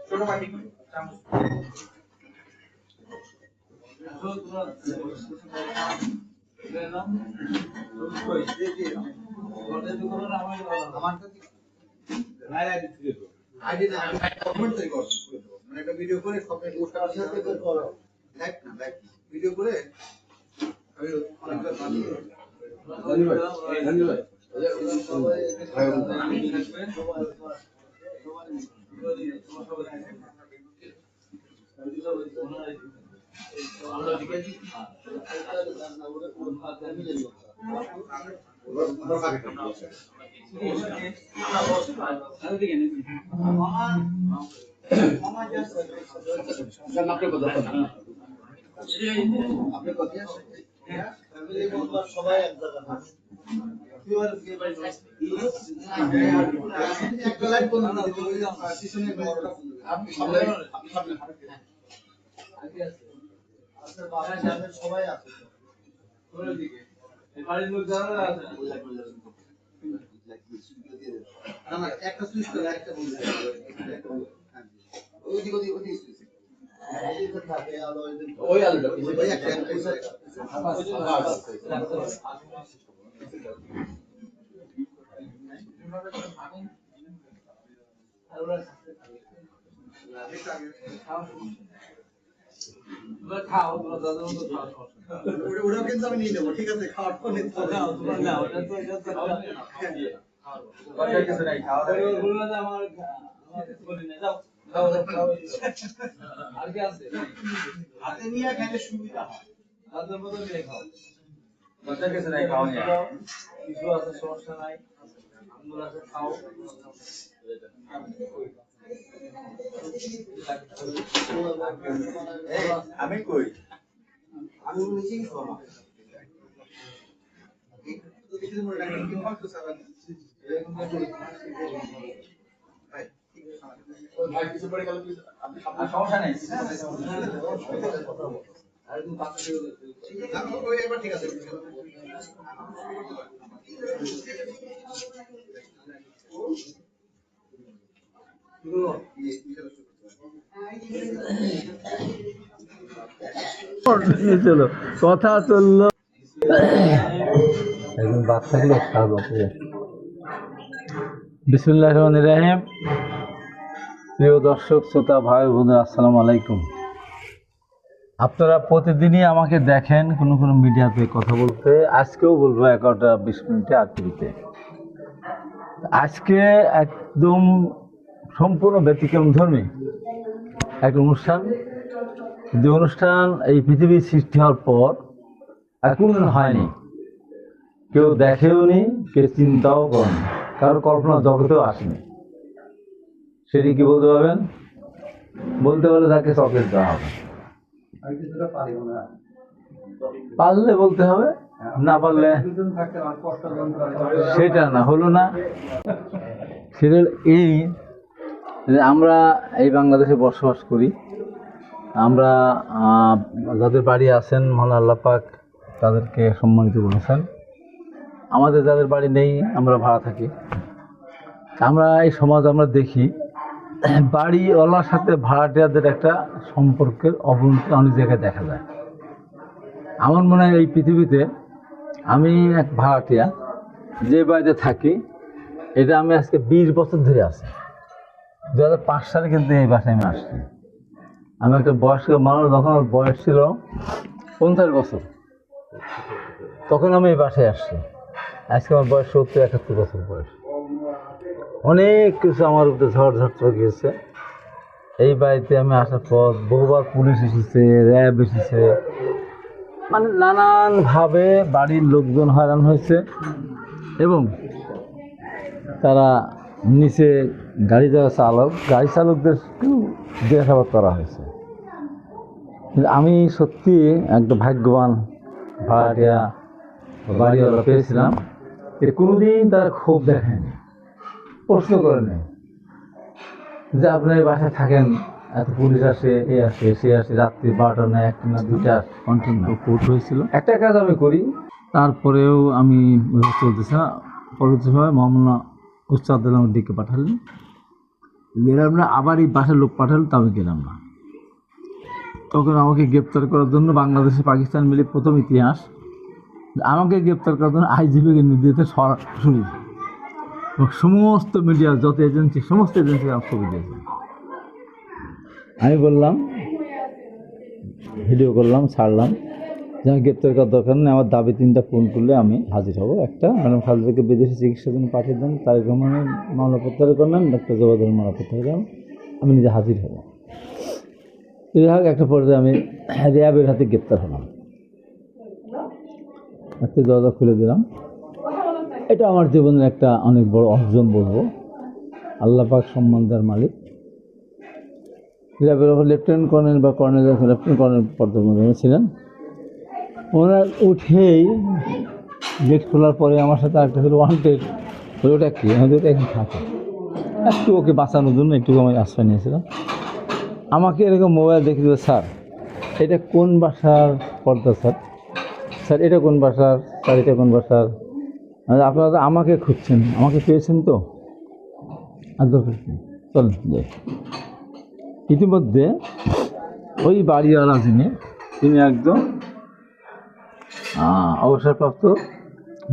ছোট পাটি ভিডিও করে ভিডিও করে সবাই এক জায়গায় সবাই আছে বাড়ির লোক যারা আছে না একটা সুইচ করে একটা বন্ধ ওইদিক ওই আলোটা ওই একটা ওটা কিন্তু আমি নিয়ে নেবো, ঠিক আছে? খাওয়ার পর নিতে হবে। হাতে নিয়ে খেলে সুবিধা হয়, হাতের মতো নিয়ে খাও। বাচ্চা কিছু নাই, খাও নিয়ে কিছু আছে, সমস্যা নাই, আঙ্গুল আছে, খাও। আমি কই আমি মিশিং খাওয়া তো কিছু মনে রাখেন কি হয় তো স্যার ভাই কিছু পড়ে গেল প্লিজ, আপনি সমস্যা নেই আর তুমি পাশে দিয়ে আমি কই এবার ঠিক আছে চলো কথা চললো একজন বাচ্চা গুলো বিসমিল্লাহির রহমানির রহিম। প্রিয় দর্শক শ্রোতা ভাই বোনেরা, আসসালামু আলাইকুম। আপনারা প্রতিদিনই আমাকে দেখেন কোনো কোনো মিডিয়াতে কথা বলতে, আজকেও বলবো 11:20 আরটিভিতে। আজকে একদম সম্পূর্ণ ব্যতিক্রম ধর্মী একটা অনুষ্ঠান, যে অনুষ্ঠান এই পৃথিবীর সৃষ্টি হওয়ার পর কোনদিন হয়নি, কেউ দেখেও নি, কেউ চিন্তাও করেনি, কারোর কল্পনা জগতেও আসেনি। সেটি কি বলতে পারবেন? বলতে পারলে তাকে চকলেট দেওয়া হবে। পারলে বলতে হবে, না পারলে সেটা না, হলো না। সেটা এই যে আমরা এই বাংলাদেশে বসবাস করি, আমরা যাদের বাড়ি আছেন মহান আল্লাহ পাক তাদেরকে সম্মানিত করেছেন। আমাদের যাদের বাড়ি নেই, আমরা ভাড়া থাকি। আমরা এই সমাজ আমরা দেখি বাড়িওয়ালার সাথে ভাড়াটিয়াদের একটা সম্পর্কের অবনতি অনেক জায়গায় দেখা যায়। আমার মনে হয় এই পৃথিবীতে আমি এক ভাড়াটিয়া, যে বাড়িতে থাকি, এটা আমি আজকে 20 বছর ধরে আছি। 2005 সালে কিন্তু এই বাসায় আমি আসছি। আমি একটা বয়স্ক মানুষ, যখন আমার বয়স ছিল 50 বছর, তখন আমি এই বাসায় আসছি। আজকে আমার বয়স 70-71 বছর বয়স। অনেক কিছু আমার উপরে ঝড় গিয়েছে। এই বাড়িতে আমি আসার পর বহুবার পুলিশ এসেছে, র্যাব এসেছে, মানে নানানভাবে বাড়ির লোকজন হয়রান হয়েছে। এবং তারা নিচে গাড়ি যারা চালক, গাড়ি চালকদের জিজ্ঞাসাবাদ করা হয়েছে। কিন্তু আমি সত্যি একটা ভাগ্যবান ভাড়াটিয়া বাড়িওয়ালা পেয়েছিলাম, যে কোনোদিন তারা ক্ষোভ দেখেনি, প্রশ্ন করেনি যে আপনার এই বাসায় থাকেন, এত পুলিশ আসে, এ আসে, সে আসে, রাত্রি 12টা না 1টা না 2টা কন্টিনিউ কোর্ট হয়েছিল। একটা কাজ আমি করি, তারপরেও আমি চলতেছে না। পরবর্তী সময় মামলা উচ্চ আদালতের দিকে পাঠালেন, গেলাম না, আবার এই বাসার লোক পাঠালো, তা আমি গেলাম না। তখন আমাকে গ্রেপ্তার করার জন্য বাংলাদেশে পাকিস্তান মিলে প্রথম ইতিহাস, আমাকে গ্রেপ্তার করার জন্য আইজিপিকে নির্দেশিত সরাসরি সমস্ত মিডিয়া যত এজেন্সি, সমস্ত এজেন্সি আমার ছবি দিয়েছে। আমি বললাম, ভিডিও করলাম, ছাড়লাম যে আমি গ্রেপ্তার করার দরকার নেই, আমার দাবি 3টা পূরণ করলে আমি হাজির হব। একটা, ম্যাডাম খালেদাকে বিদেশি চিকিৎসার জন্য পাঠিয়ে দেন, তারেক রহমানের মামলা প্রত্যাহার করলেন, ডক্টর জবাদের মামলা প্রত্যাহার করেন, আমি নিজে হাজির হব। একটা পর্যায়ে আমি র্যাবের হাতে গ্রেপ্তার হলাম, একটা দরজা খুলে দিলাম। এটা আমার জীবনের একটা অনেক বড় অর্জন বলবো। আল্লাহ পাক সম্মান দেওয়ার মালিক। র্যাবের লেফটেন্যান্ট কর্নেল বা কর্নেল, লেফটেন্যান্ট কর্নেল পর্যায়ে ছিলেন। ওনার উঠেই গেট খোলার পরে আমার সাথে একটা ছিল ওয়ান্টেড, ওটা কি আমাদের ওটা এখন থাকে, একটু ওকে বাঁচানোর জন্য একটু আমি আশ্রয় নিয়েছিলাম। আমাকে এরকম মোবাইল দেখে দিল, স্যার এটা কোন বাসার পর্দা, স্যার স্যার এটা কোন বাসার, স্যার এটা কোন বাসার, আপনারা আমাকে খুঁজছেন, আমাকে পেয়েছেন তো, আর দরকার কি, চল যাই। ইতিমধ্যে ওই বাড়িওয়ালা তিনি একদম অবসরপ্রাপ্ত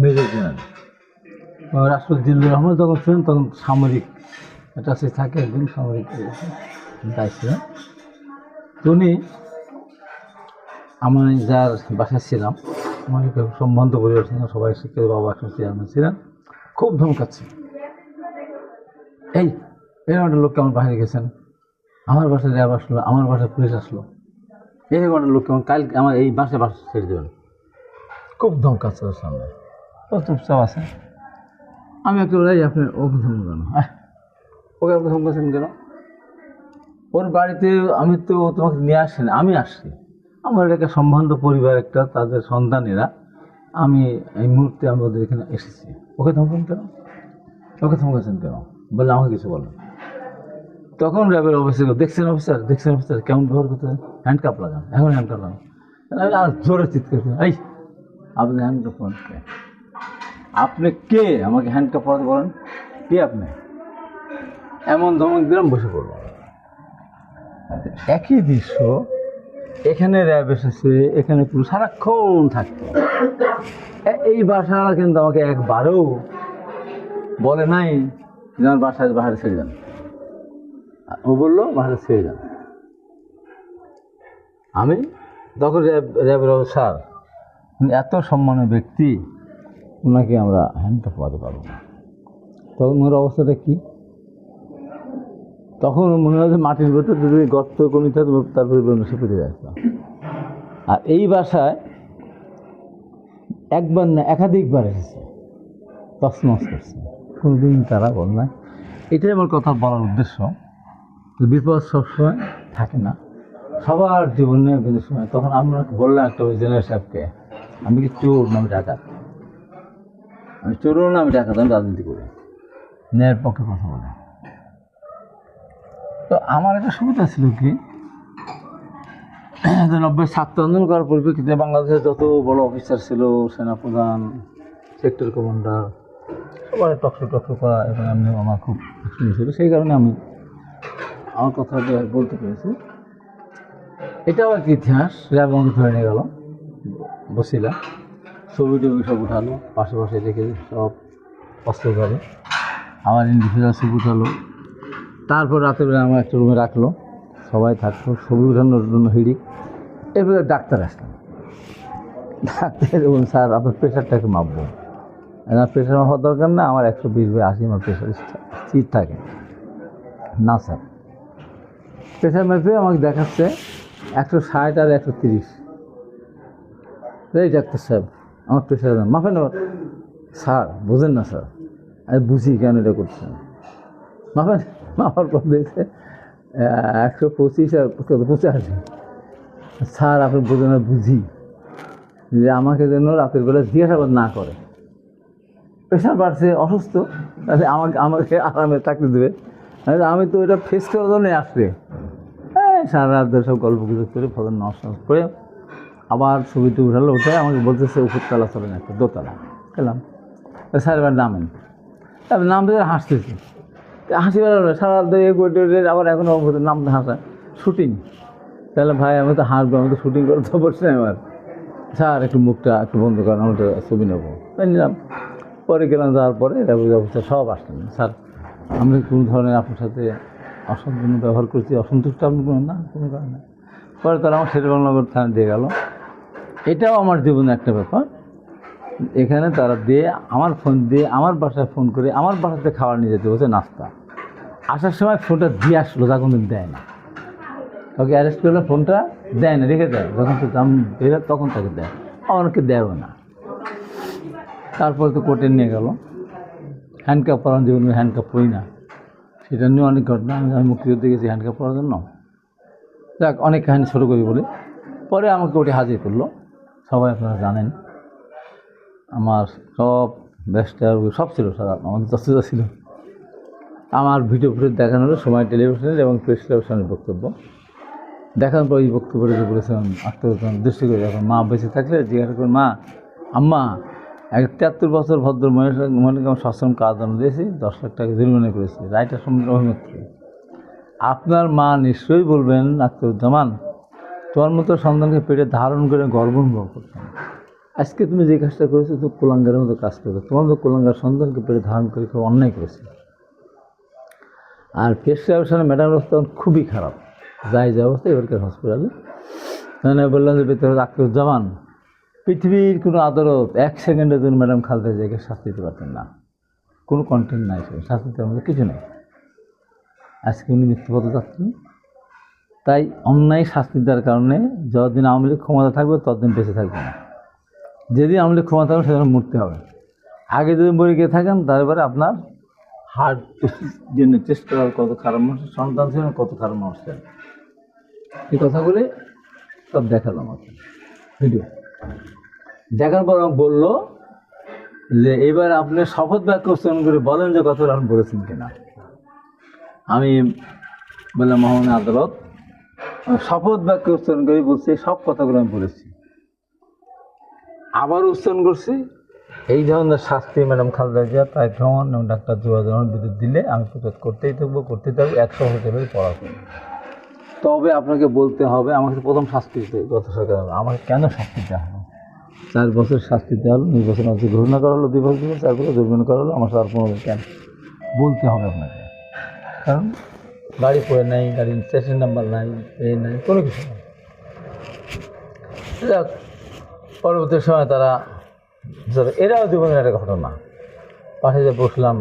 মেজর জেনারেল। রাষ্ট্রপতি জিল্লুর রহমান যখন ছিলেন তখন সামরিক একটা সে থাকে, একজন সামরিক দায়িত্ব ছিলেন। উনি আমি যার বাসায় ছিলাম, আমাকে সম্বন্ধ পরিবার ছিলেন, সবাই শিক্ষিত, বাবা একজন চেয়ারম্যান ছিলেন, খুব ধমকাচ্ছে, এই এরকম একটা লোককে আমার বাইরে গেছেন, আমার বাসায় র্যাব আসলো, আমার বাসায় পুলিশ আসলো, এরকম একটা লোককে আমার কাল আমার এই বাসায় ছেড়ে দেবেন, খুব ধমকাচ্ছে ওর সামনে। ও চুপচাপ আছে। আমি একটু বলাই, আপনি ওকে ধমক কেন, ওকে আপনি ধমকাচ্ছেন কেন? ওর বাড়িতে আমি তো তোমাকে নিয়ে আসছি না, আমি আসছি, আমার একটা সম্বন্ধ পরিবার, একটা তাদের সন্তানেরা, আমি এই মুহূর্তে আমি ওদের এখানে এসেছি, ওকে ধমকান কেন, ওকে ধমকাচ্ছেন কেন বলে আমাকে কিছু বলেন। তখন র্যাবের অফিসার, দেখছেন অফিসার কেমন ব্যবহার করতে, হ্যান্ডকাপ লাগান, এখন হ্যান্ডকাপ লাগান। আমি আর জোরে চিৎকার করি, এই আপনি হ্যান্ডকাপ পরান কে, আপনি কে আমাকে হ্যান্ডকাপ পরাতে বলেন, কে আপনি? এমন ধমক দিলাম, বসে পড়ল। একই দৃশ্য এখানে র্যাব এসেছে, এখানে পুরো সারাক্ষণ থাকতো। এই বাসাটা কিন্তু আমাকে একবারও বলে নাই যে আমার বাসায় ছেড়ে যান, ও বললো বাসায় ছেড়ে যান। আমি তখন র্যাবের স্যার এত সম্মানের ব্যক্তি, ওনাকে আমরা হ্যান্ডকাপ পরাতে পারবো না। তখন ওর অবস্থাটা কি, তখন মনে হয় যে মাটির ভেতর যদি গর্ত কমিতে তারপরে সে পেতে যাচ্ছিলাম। আর এই বাসায় একবার না একাধিকবার এসেছে, তছনছ করছে, কোনোদিন তারা বল না। এটাই আমার কথা বলার উদ্দেশ্য, বিপদ সবসময় থাকে না সবার জীবনে, কিন্তু সময়। তখন আমরা বললাম একটা জেনারেল সাহেবকে, আমি কি চোর না আমি ডাকাত, আমি চোরও না আমি ডাকাত, আমি রাজনীতি করি, ন্যায়ের পক্ষে কথা বলে। তো আমার একটা সুবিধা ছিল কি, 90 ছাত্র আন্দোলন করার পরিপ্রেক্ষিতে বাংলাদেশের যত বড় অফিসার ছিল, সেনাপ্রধান, সেক্টর কমান্ডার, সবার টকশো করা, এবং এমনি আমার খুব সুবিধা ছিল। সেই কারণে আমি আমার কথাটা বলতে পেরেছি। এটাও একটা ইতিহাস। র্যাব আমাকে ধরে নিয়ে গেল বসিলা, ছবি টবি সব উঠালো, পাশে রেখে সব অস্ত্র ধরে, আমার ইন্ডিভিজুয়াল ছবি উঠালো। তারপর রাতের বেলা আমার একটা রুমে রাখলো, সবাই থাকতো, ছবি উঠানোর জন্য হিড়িক। এরপরে ডাক্তার আসলাম, ডাক্তার বলুন, স্যার আপনার প্রেশারটা একটু মাপবো। আমার প্রেশার মাপার দরকার না, আমার 120/80 আমার প্রেশার স্থির থাকে না স্যার। প্রেশার মেপে আমাকে দেখাচ্ছে 160 আর 130। এই ডাক্তার সাহেব আমার প্রেশার মাপেন। স্যার বোঝেন না স্যার, আমি বুঝি কেন এটা করছেন, মাপার পর দিয়েছে 125 আর 85। স্যার আপনি বোঝেন না, বুঝি যে আমাকে যেন রাতের বেলা জিজ্ঞাসাবাদ না করে, প্রেশার বাড়ছে, অসুস্থ, তাহলে আমাকে আরামে থাকতে দেবে। আমি তো এটা ফেস করার জন্য আসবে। সারা রাত ধরে সব গল্প গুজব করে ফলের নষ্ট করে আবার ছবিতে উঠালো, উঠে আমাকে বলতেছে উপরতলা চলেন, একটা দোতলা গেলাম। স্যার এবার নামেন, তারপর নামতে হাসতেছি, হাসি বেড়ালো সারা রাত ধরে আবার এখন নামতে হাসা শুটিং। তাহলে ভাই আমি তো হাসবো, আমি তো শুটিং করে তো বলছি না। এবার স্যার একটু মুখটা একটু বন্ধ করেন, আমি তো ছবি নেবো, তাই নিলাম। পরে গেলাম, যাওয়ার পরে অবস্থা সব আসলেন। স্যার আমি কোনো ধরনের আপনার সাথে অসম্পূর্ণ ব্যবহার করছি, অসন্তুষ্ট আপনি কোনো না, কোনো কারণে। পরে তারা আমার শেরেবাংনগর থানা দিয়ে গেল। এটাও আমার জীবনে একটা ব্যাপার। এখানে তারা দিয়ে আমার ফোন দিয়ে আমার বাসায় ফোন করে আমার বাসাতে খাবার নিয়ে যেতে বলছে, নাস্তা। আসার সময় ফোনটা দিয়ে আসলো, যা কোনো দেয় না, ওকে অ্যারেস্ট করলে ফোনটা দেয় না, রেখে দেয়। যখন তো দাম বেরো তখন তাকে দেয়, অনেকে দেয়ও না। তারপরে তো কোর্টে নিয়ে গেল, হ্যান্ডকাপ পরানো, জীবনে হ্যান্ডকাপ পরি না, সেটা নিয়ে অনেক ঘটনা। আমি মুক্তিযুদ্ধে গেছি হ্যান্ডকাপ পরার জন্য। যাক, অনেক কাহিনী ছোটো করি বলে। পরে আমাকে ওটি হাজির করলো। সবাই আপনারা জানেন আমার সব ব্যস্তার সব ছিল, সারা আমাদের দস্ততা ছিল। আমার ভিডিও ফুটেজ দেখানো হলো সময় টেলিভিশনের এবং প্রেস টেলিভিশনের বক্তব্য দেখানোর পর এই বক্তব্যটা যে বলেছিলাম আত্মরক্ষণ দৃষ্টি করে, এখন মা বেঁচে থাকলে জিজ্ঞাসা করেন, মা আম্মা 73 বছর ভদ্র মহিলাকে আমি সশ্রম কারাদণ্ড দিয়েছি, 10 লাখ টাকা জরিমানা করেছি, রায়টার সম্বন্ধে অভিমত করি। আপনার মা নিশ্চয়ই বলবেন, আখতারুজ্জামান তোমার মতো সন্তানকে পেটে ধারণ করে গর্ব অনুভব করতাম। আজকে তুমি যে কাজটা করেছো তো কুলাঙ্গারের মতো কাজ করেছো, তোমার মতো কুলাঙ্গার সন্তানকে পেটে ধারণ করে খুব অন্যায় করেছে। আর পেশার সামনে ম্যাডামের অবস্থা খুবই খারাপ, যাই যা অবস্থা এবারকার হসপিটালে। মানে বললাম যে ভেতরে আখতারুজ্জামান পৃথিবীর কোনো আদালত 1 সেকেন্ডের জন্য ম্যাডাম খালেদা জিয়াকে শাস্তি দিতে পারতেন না, কোনো কন্টেন্ট নাই, শাস্তি দেওয়ার মধ্যে কিছু নেই। আজকে উনি মৃত্যুপথে যাচ্ছেন। তাই অন্যায় শাস্তি দেওয়ার কারণে যতদিন আওয়ামী লীগ ক্ষমতা থাকবে ততদিন বেঁচে থাকবে না। যেদিন আওয়ামী লীগ ক্ষমতা থাকবে সেদিন মরতে হবে। আগে যদি মরে গিয়ে থাকেন তারপরে আপনার হার্ট জন্য টেস্ট করার কত খারাপ মানুষ সন্তান ছিলেন, কত খারাপ মানুষ ছিলেন, এই কথাগুলি সব দেখালাম আমাকে ভিডিও দেখার পর আমাকে বললো যে এবার আপনি শপথ বাক্য উচ্চারণ করে বলেন যে কথা আপনি বলেছেন কিনা। আমি বললাম, মহামান্য আদালত, শপথ বাক্য উচ্চারণ করে বলছি সব কথাগুলো আমি বলেছি, আবার উচ্চারণ করছি এই ধরনের শাস্তি ম্যাডাম খালেদা জিয়া, তারেক রহমান এবং ডাক্তার জিয়াউর রহমানের বিরুদ্ধে দিলে আমি প্রতিরোধ করতেই থাকবো 100 হতে পারি পড়াশোনা। তবে আপনাকে বলতে হবে আমাকে প্রথম শাস্তি দিতে গত সরকার আমাকে কেন শাস্তি দেওয়া হলো, 4 বছর শাস্তি দেওয়া হলো, নির্বাচন অবধি ঘোষণা করা হলো, 2 বছর 4 বছর জরিমানা করা হলো, আমার 15 কেন বলতে হবে আপনাকে। কারণ গাড়ি পড়ে নাই, গাড়ির স্টেশন নাম্বার নাই, এই নাই, কোনো কিছু নেই। যাক, পরবর্তী সময় তারা এরাও জীবনের একটা ঘটনা। পাশে যে বসলাম,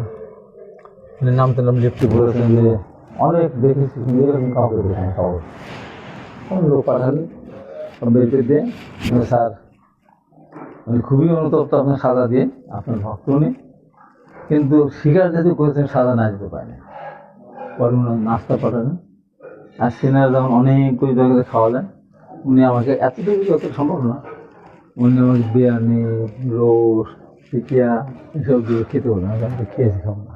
নামতে নাম লিফটে বলেছেন যে অনেক দেখেছি এরকম কাউকে দেখেন, খবর লোক পাঠালি বেরতে দিয়ে, স্যার খুবই অনুতপ্ত আপনার সাজা দিয়ে, আপনার ভক্ত উনি, কিন্তু শিকার যেহেতু করেছেন সাজা না দিতে পারেনি। পরে নাস্তা পাঠালেন, আর সিনারা যখন অনেকগুলি জায়গাতে খাওয়ালেন, উনি আমাকে এতটুকু যত সম্ভব না, উনি আমাকে বিরিয়ানি, রোস্ট, টিকিয়া এসব দিয়ে খেতে বললেন, আমি খেয়েছি, খাবো না।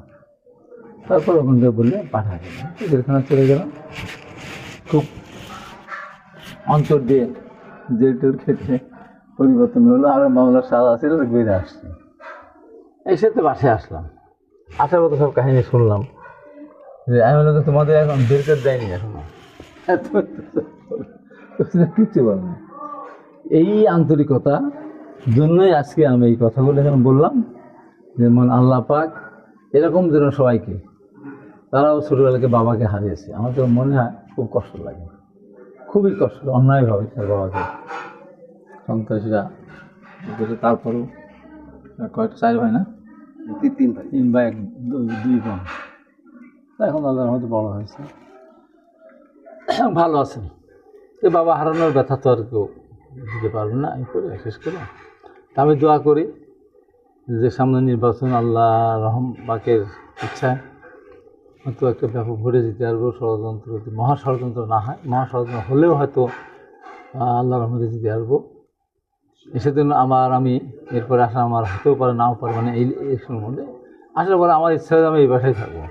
তারপর ওখানকে বললে পাঠাতে জেলখানা চলে গেলাম, খুব অঞ্চল দিয়ে জেল টেল খেতে পরিবর্তন হলো, আরও মামলার সাজা ছিল, বেরিয়ে আসছে। এসে তো বাসায় আসলাম, আসার মতো সব কাহিনী শুনলাম যে আমি বললাম তোমাদের এখন বের করে দেয়নি এখনো, কিচ্ছু বল না। এই আন্তরিকতা জন্যই আজকে আমি এই কথাগুলো এখন বললাম, যেমন আল্লাহ পাক এরকম যেন সবাইকে, তারাও ছোটোবেলাকে বাবাকে হারিয়েছে, আমার তো মনে হয় খুব কষ্ট লাগে, খুবই কষ্ট, অন্যায়ভাবে তার বাবাকে সন্ত্রাসীরা। তারপরেও কয়েকটা 4 ভাই না 3 ভাই, 3 ভাই 2 বোন, এখন আল্লাহর মধ্যে বড় হয়েছে, ভালো আছেন। তো বাবা হারানোর ব্যথা তো আর কেউ দিতে পারবে না। এই করে শেষ করে আমি দোয়া করি যে সামনে নির্বাচন আল্লাহ রহম বাকের ইচ্ছায় হয়তো একটা ব্যাপক ভরে যেতে পারবো, ষড়যন্ত্র যদি মহা ষড়যন্ত্র না হয়, মহা ষড়যন্ত্র হলেও হয়তো আল্লাহর রহমতে যেতে পারবো। সেজন্য আমি এরপরে আসা আমার হতেও পারে নাও পারে, মানে এই সময়ের মধ্যে আসার পরে আমার ইচ্ছা হয় আমি এই বাসায় থাকবো।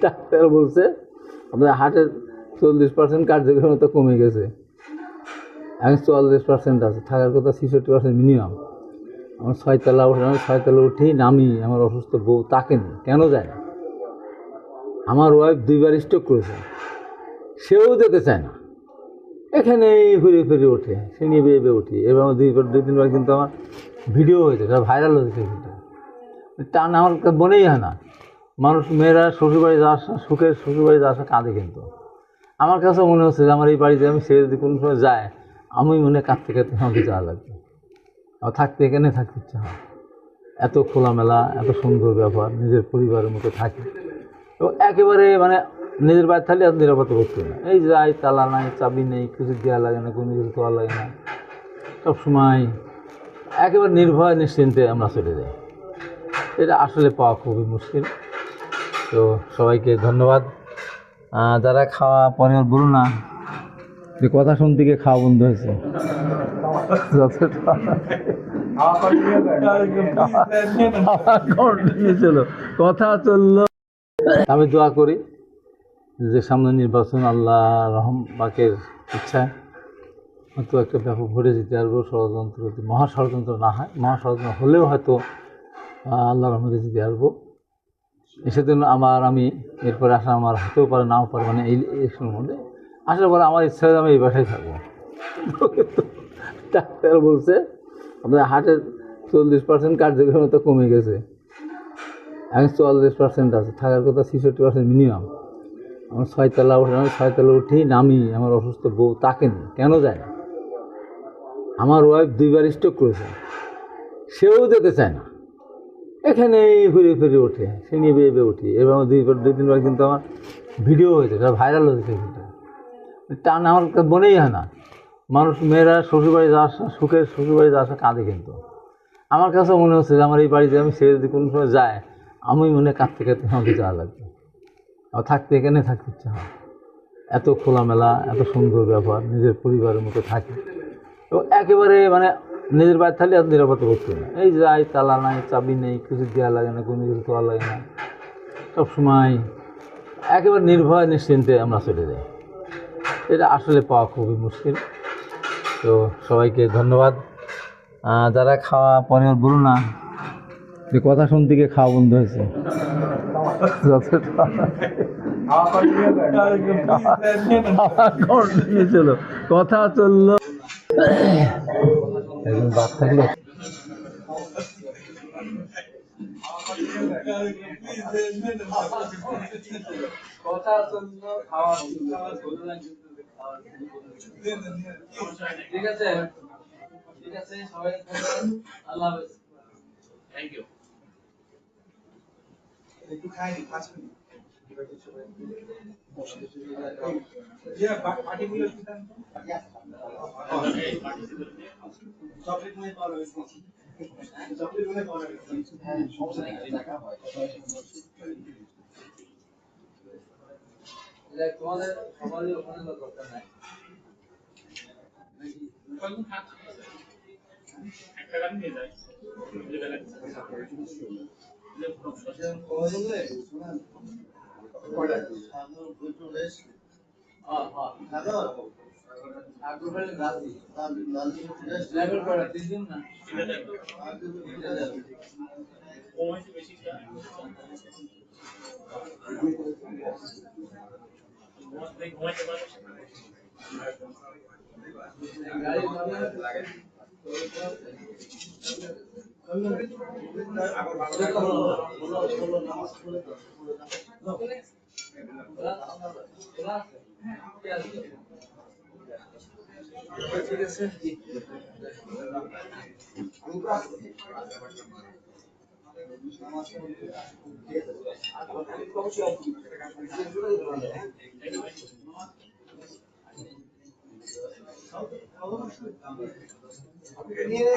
ডাক্তার বলছে আপনার হার্টের 40% কার্যক্ষমতা কমে গেছে, এখন 44% আছে, থাকার কথা 66% মিনিমাম। আমার 6 তলা উঠে, আমি 6 তলা উঠেই নামি, আমার অসুস্থ বউ তাকে নিয়ে কেন যায় না। আমার ওয়াইফ 2বার স্ট্রোক করেছে, সেও যেতে চায় না, এখানেই ঘুরে ফিরে ওঠে, সে নিয়ে বেয়ে উঠি। এবার আমার 2-3বার কিন্তু আমার ভিডিও হয়েছে, সেটা ভাইরাল হয়েছে। ভিডিও টান আমার মনেই হয় না। মানুষ মেয়েরা শ্বশুরবাড়ি যাওয়ার সুখের শ্বশুরবাড়ি যাওয়ার কাঁদে, কিন্তু আমার কাছেও মনে হচ্ছে যে আমার এই বাড়িতে আমি সে যদি কোনো সময় যায়, আমি মনে কাঁদতে কাঁদতে আমাকে যাওয়া লাগবে। আর থাকতে এখানে থাকতে ইচ্ছা হয়, এত খোলামেলা, এত সুন্দর ব্যাপার, নিজের পরিবারের মতো থাকি। এবং একেবারে মানে নিজের বাড়ি থাকলে এত নিরাপত্তা বোধ করি না। এই যাই, তালা নাই, চাবি নেই, কিছু দেওয়া লাগে না, কোনো কিছু তোলা লাগে না, সবসময় একেবারে নির্ভয় নিশ্চিন্তে আমরা চলে যাই। এটা আসলে পাওয়া খুবই মুশকিল। তো সবাইকে ধন্যবাদ। যারা খাওয়া পরে বলুন না যে কথা শুনতে গিয়ে খাওয়া বন্ধ হয়েছে। ছিল কথা চললো। আমি দোয়া করি যে সামনে নির্বাচন আল্লাহ রহমাকের ইচ্ছায় হয়তো একটা ব্যাপক ভরে যেতে পারবো, ষড়যন্ত্র যদি মহা ষড়যন্ত্র না হয়, মহা ষড়যন্ত্র হলেও হয়তো আল্লাহ রহমতে যেতে পারবো। সেজন্য আমি এরপরে আসা আমার হতেও পারে নাও পারে, মানে এই সময়ের মধ্যে আসার পরে আমার ইচ্ছা হয় আমি এই বাসায় থাকবো। ডাক্তার বলছে আপনার হার্টের 40% কার্যক্ষমতা কমে গেছে, এখন 44% আছে, থাকার কথা 66% মিনিমাম। আমার 6 তলা উঠে, আমি 6 তলা উঠেই নামি, আমার অসুস্থ বউ তাকে নিয়ে কেন যায় না। আমার ওয়াইফ 2বার স্ট্রোক করেছে, সেও যেতে চায় না, এখানেই ঘুরে ফিরে ওঠে, সে নিয়ে বেয়ে উঠি। এবার আমার 2-3বার কিন্তু আমার ভিডিও হয়েছে, সেটা ভাইরাল হয়েছে। ভিডিও টান আমার মনেই হয় না। মানুষ মেয়েরা শ্বশুরবাড়ি যাওয়ার সুখের শ্বশুরবাড়ি যাওয়ার কাঁদে, কিন্তু আমার কাছেও মনে হচ্ছে যে আমার এই বাড়িতে আমি সে যদি কোনো সময় যায়, আমি মনে কাঁদতে কাঁদতে আমাকে যাওয়া লাগবে। আর থাকতে এখানে থাকতে ইচ্ছা হয়, এত খোলামেলা, এত সুন্দর ব্যাপার, নিজের পরিবারের মতো থাকি। এবং একেবারে মানে নিজের বাড়ি থাকলে এত নিরাপত্তা বোধ করি না। এই যাই, তালা নাই, চাবি নেই, কিছু দেওয়া লাগে না, কোনো কিছু তোলা লাগে না, সবসময় একেবারে নির্ভয় নিশ্চিন্তে আমরা চলে যাই। এটা আসলে পাওয়া খুবই মুশকিল। তো সবাইকে ধন্যবাদ। যারা খাওয়া পরে বলুন না যে কথা শুনতে গিয়ে খাওয়া বন্ধ হয়েছে। ছিল কথা চললো, একজন বাদ থাকলো। কথা চললো, খাওয়া ঠিক আছে, ঠিক আছে, সবাই আল্লাহ হাফেজ। Thank you. একটু খাই 5 মিনিট। পার্টিগুলো কি দেন? চকলেট মনে পাওয়া যাবে, চকলেট মনে পাওয়া যাবে। হ্যাঁ, সমস্যা নেই, টাকা হয়। তোমাদের সবারই ওখানে দরকার নাই নাকি? একটা গান নিয়ে যায়, যেটা লাগে বললে শোনা কয়টা হ্যালো আগ্রহের রাজি লেভেল কয়টা 3 দিন না ওই বেশি গাড়ি লাগে ঠিক আছে নিয়ে